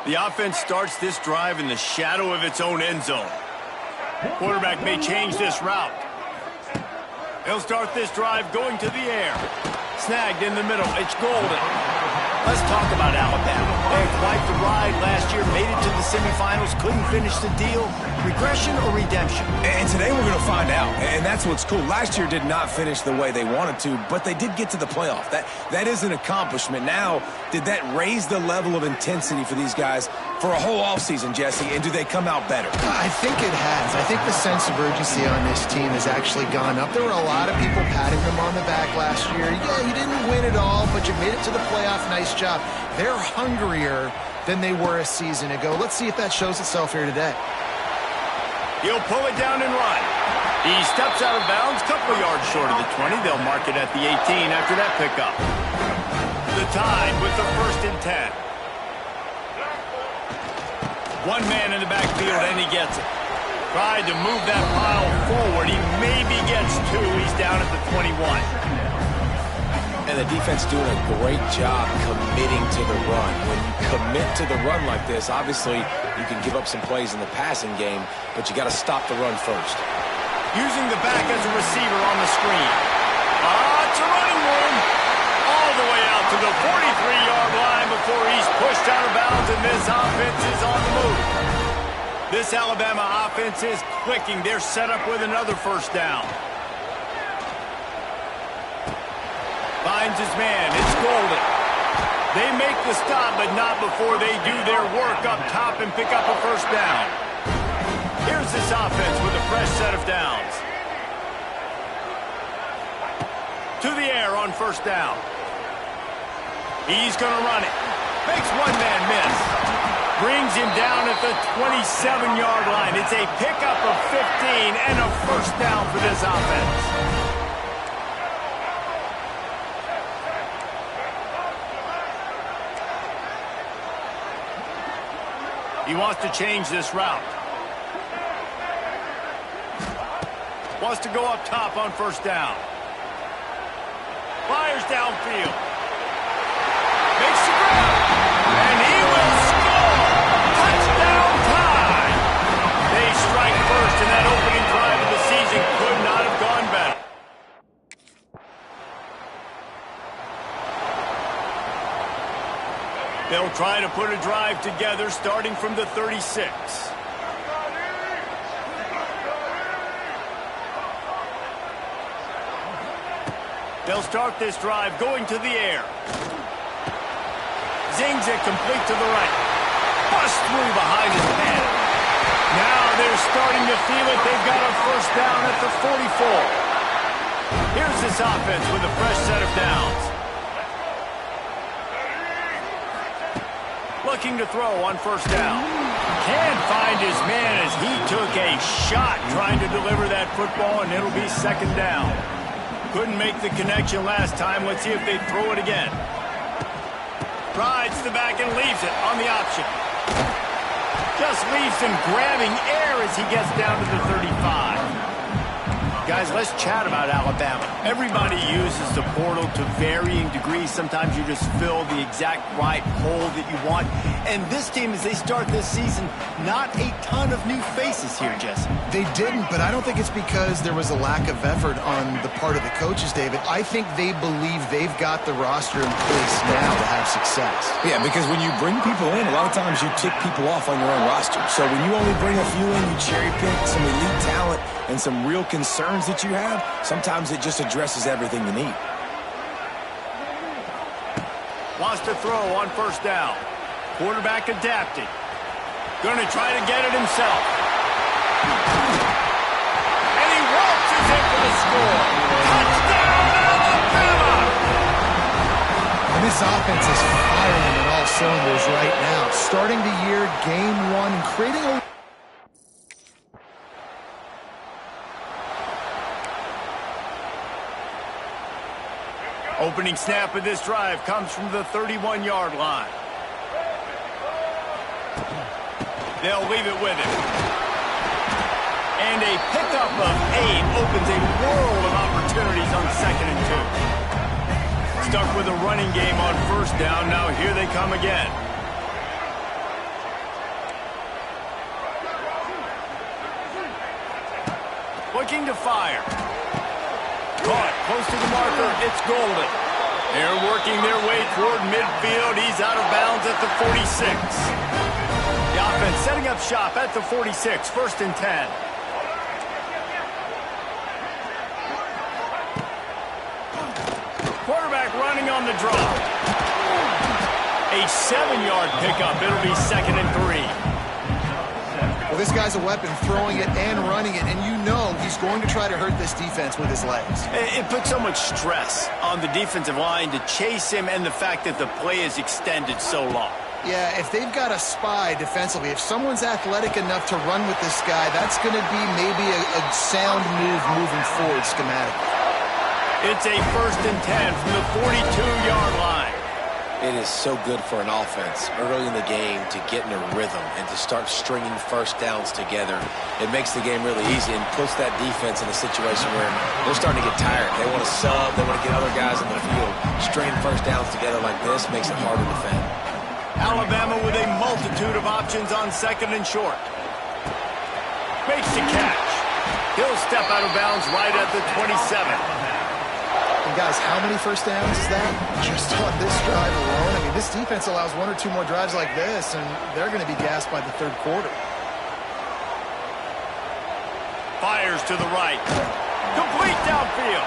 The offense starts this drive in the shadow of its own end zone. Quarterback may change this route. He'll start this drive going to the air. Snagged in the middle. It's golden. Let's talk about Alabama. They had quite the ride last year, made it to the semifinals, couldn't finish the deal. Regression or redemption? And today we're going to find out, and that's what's cool. Last year did not finish the way they wanted to, but they did get to the playoff. That is an accomplishment. Now, did that raise the level of intensity for these guys for a whole offseason, Jesse, and do they come out better? I think it has. I think the sense of urgency on this team has actually gone up. There were a lot of people patting them on the back last year. Yeah, you didn't win it all, but you made it to the playoff. Nice job. They're hungrier than they were a season ago. Let's see if that shows itself here today. He'll pull it down and run. He steps out of bounds, couple yards short of the 20. They'll mark it at the 18 after that pickup. The Tide with the 1st and 10. One man in the backfield, and he gets it. Tried to move that pile forward. He maybe gets 2. He's down at the 21. And the defense doing a great job committing to the run. When you commit to the run like this, obviously you can give up some plays in the passing game, but you got to stop the run first. Using the back as a receiver on the screen. It's a running room. All the way out to the 43-yard line before he's pushed out of bounds, and this offense is on the move. This Alabama offense is clicking. They're set up with another 1st down. Finds his man. It's golden. They make the stop, but not before they do their work up top and pick up a 1st down. Here's this offense with a fresh set of downs. To the air on 1st down. He's going to run it. Makes one man miss. Brings him down at the 27-yard line. It's a pickup of 15 and a 1st down for this offense. He wants to change this route. Wants to go up top on 1st down. Fires downfield. Makes the grab. And he will score. Touchdown Tide. They strike first, and that opening drive of the season could not have gone better. They'll try to put a drive together starting from the 36. They'll start this drive going to the air. Zings it complete to the right. Bust through behind his head. Now they're starting to feel it. They've got a 1st down at the 44. Here's this offense with a fresh set of downs. Looking to throw on 1st down. Can't find his man as he took a shot trying to deliver that football, and it'll be 2nd down. Couldn't make the connection last time. Let's see if they throw it again. Rides the back and leaves it on the option. Just leaves him grabbing air as he gets down to the 35. Guys, let's chat about Alabama. Everybody uses the portal to varying degrees. Sometimes you just fill the exact right hole that you want. And this team, as they start this season, not a ton of new faces here, Jesse. They didn't, but I don't think it's because there was a lack of effort on the part of the coaches, David. I think they believe they've got the roster in place now to have success. Yeah, because when you bring people in, a lot of times you tick people off on your own roster. So when you only bring a few in, you cherry pick some elite talent and some real concerns that you have, sometimes it just addresses everything you need. Wants to throw on 1st down. Quarterback adapted. Going to try to get it himself. And he waltzes in for the score. Touchdown, Alabama! And this offense is firing on all cylinders right now. Starting the year, game 1, and creating a opening snap of this drive comes from the 31-yard line. They'll leave it with him. And a pickup of 8 opens a world of opportunities on 2nd and 2. Stuck with a running game on 1st down. Now here they come again. looking to fire. Caught close to the marker. It's Golden. They're working their way toward midfield. He's out of bounds at the 46. The offense setting up shop at the 46. 1st and 10. Quarterback running on the draw. A 7-yard pickup. It'll be 2nd and 3. Well, this guy's a weapon, throwing it and running it, and you know he's going to try to hurt this defense with his legs. It puts so much stress on the defensive line to chase him, and the fact that the play is extended so long. Yeah, if they've got a spy defensively, if someone's athletic enough to run with this guy, that's going to be maybe a sound move moving forward schematically. It's a 1st and 10 from the 42-yard line. It is so good for an offense early in the game to get in a rhythm and to start stringing first downs together. It makes the game really easy and puts that defense in a situation where they're starting to get tired. They want to sub. They want to get other guys on the field. Stringing first downs together like this makes it harder to defend. Alabama with a multitude of options on 2nd and short. Makes the catch. He'll step out of bounds right at the 27. And guys, how many first downs is that? Just on this drive alone. I mean, this defense allows 1 or 2 more drives like this, and they're going to be gassed by the 3rd quarter. Fires to the right. Complete downfield.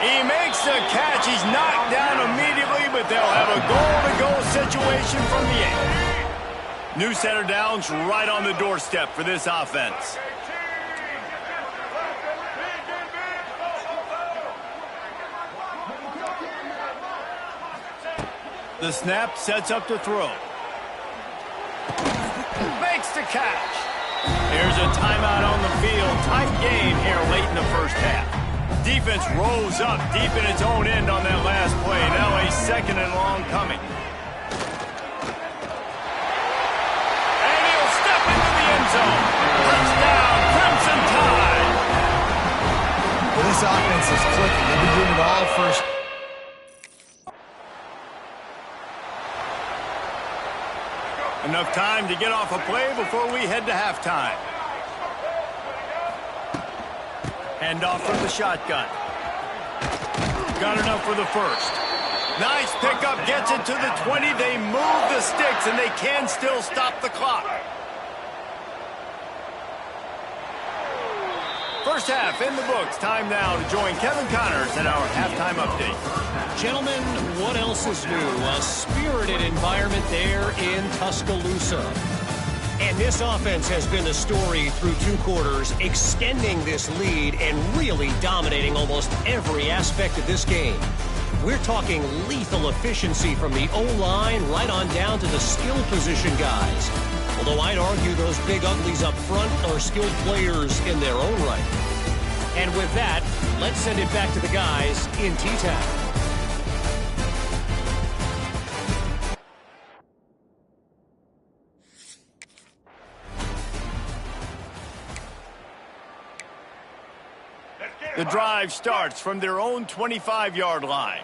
He makes the catch. He's knocked down immediately, but they'll have a goal-to-go situation from the 8. New center downs right on the doorstep for this offense. The snap sets up to throw. Makes the catch. Here's a timeout on the field. Tight game here late in the first half. Defense rose up deep in its own end on that last play. Now a 2nd and long coming. And he'll step into the end zone. Touchdown, Crimson Tide. Well, this offense is clicking. They've been doing it all first. Enough time to get off a play before we head to halftime. Hand off from the shotgun. Got enough for the 1st. Nice pickup, gets it to the 20. They move the sticks, and they can still stop the clock. First half in the books. Time now to join Kevin Connors at our halftime update. Gentlemen, what else is new? A spirited environment there in Tuscaloosa. And this offense has been the story through 2 quarters, extending this lead and really dominating almost every aspect of this game. We're talking lethal efficiency from the O-line right on down to the skill position guys. Although I'd argue those big uglies up front are skilled players in their own right. And with that, let's send it back to the guys in T-Town. The drive starts from their own 25-yard line.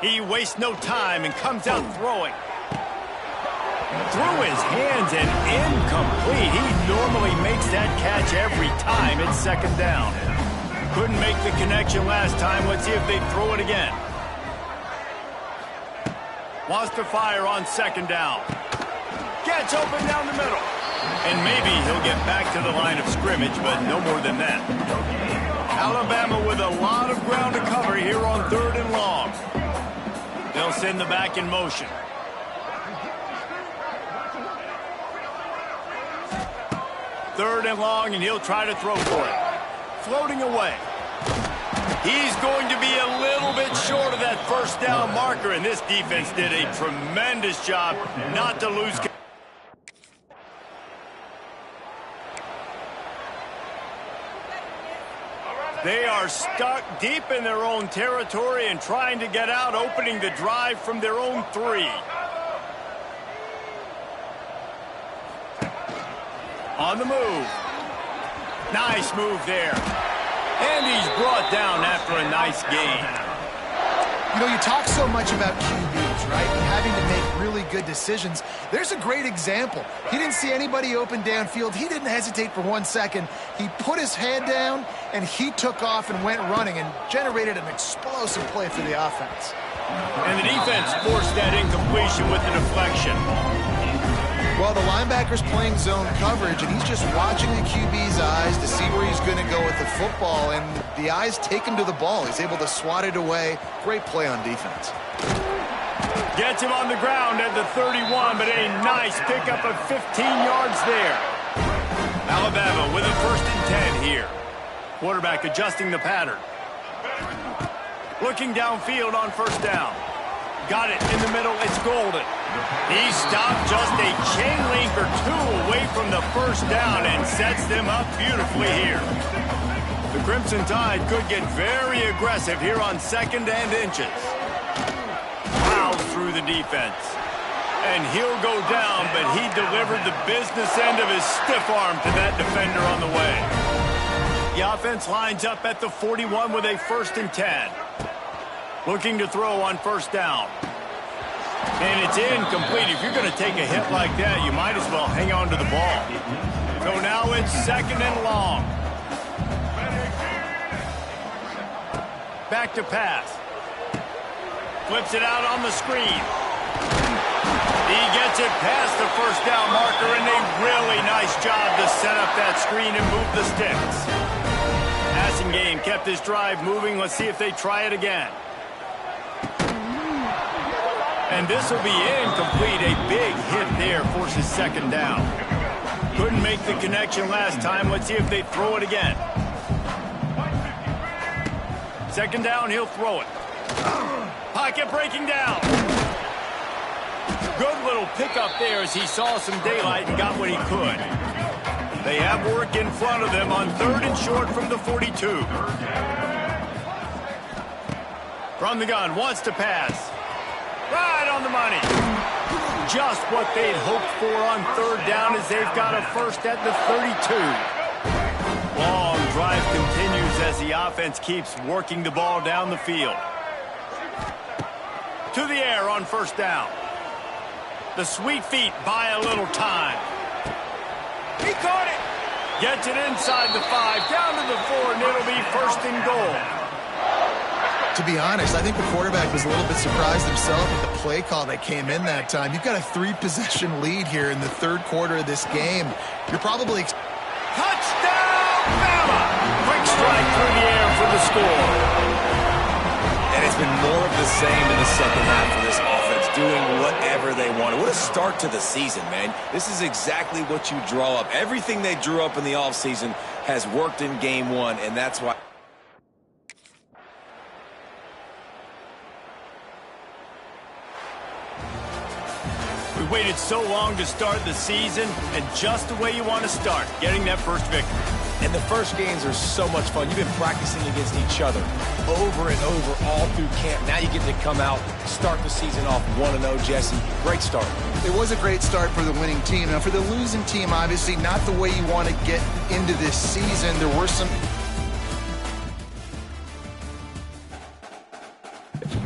He wastes no time and comes out throwing. Through his hands and incomplete. He normally makes that catch every time. It's 2nd down. Couldn't make the connection last time. Let's see if they throw it again. Wants to fire on 2nd down. Gets open down the middle. And maybe he'll get back to the line of scrimmage, but no more than that. Alabama with a lot of ground to cover here on 3rd and long. They'll send the back in motion. Third and long, and he'll try to throw for it. Floating away. He's going to be a little bit short of that 1st down marker, and this defense did a tremendous job not to lose. They are stuck deep in their own territory and trying to get out, opening the drive from their own 3. On the move. Nice move there. And he's brought down after a nice gain. You know, you talk so much about QBs, right? And having to make really good decisions. There's a great example. He didn't see anybody open downfield. He didn't hesitate for 1 second. He put his head down, and he took off and went running and generated an explosive play for the offense. And the defense forced that incompletion with the deflection. Well, the linebacker's playing zone coverage, and he's just watching the QB's eyes to see where he's going to go with the football, and the eyes take him to the ball. He's able to swat it away. Great play on defense. Gets him on the ground at the 31, but a nice pickup of 15 yards there. Alabama with a 1st and 10 here. Quarterback adjusting the pattern. Looking downfield on 1st down. Got it in the middle. It's Golden. He stopped just a chain link or 2 away from the 1st down and sets them up beautifully here. The Crimson Tide could get very aggressive here on 2nd and inches. Plows through the defense. And he'll go down, but he delivered the business end of his stiff arm to that defender on the way. The offense lines up at the 41 with a 1st and 10. Looking to throw on 1st down. And it's incomplete. If you're going to take a hit like that, you might as well hang on to the ball. So now it's 2nd and long. Back to pass. Flips it out on the screen. He gets it past the 1st down marker, and a really nice job to set up that screen and move the sticks. Passing game kept this drive moving. Let's see if they try it again. And this will be incomplete. A big hit there forces 2nd down. Couldn't make the connection last time. Let's see if they throw it again. 2nd down, he'll throw it. Pocket breaking down. Good little pickup there as he saw some daylight and got what he could. They have work in front of them on 3rd and short from the 42. From the gun, wants to pass. Right on the money. Just what they'd hoped for on 3rd down as they've got a 1st at the 32. Long drive continues as the offense keeps working the ball down the field. To the air on 1st down. The sweet feet buy a little time. He caught it. Gets it inside the 5, down to the 4, and it'll be 1st and goal. To be honest, I think the quarterback was a little bit surprised himself at the play call that came in that time. You've got a 3-possession lead here in the 3rd quarter of this game. You're probably... Touchdown, Bama! Quick strike through the air for the score. And it's been more of the same in the 2nd half for this offense, doing whatever they wanted. What a start to the season, man. This is exactly what you draw up. Everything they drew up in the offseason has worked in game 1, and that's why... We waited so long to start the season, and just the way you want to start, getting that 1st victory. And the first games are so much fun. You've been practicing against each other over and over all through camp. Now you get to come out, start the season off 1-0, Jesse. Great start. It was a great start for the winning team. Now, for the losing team, obviously not the way you want to get into this season. There were some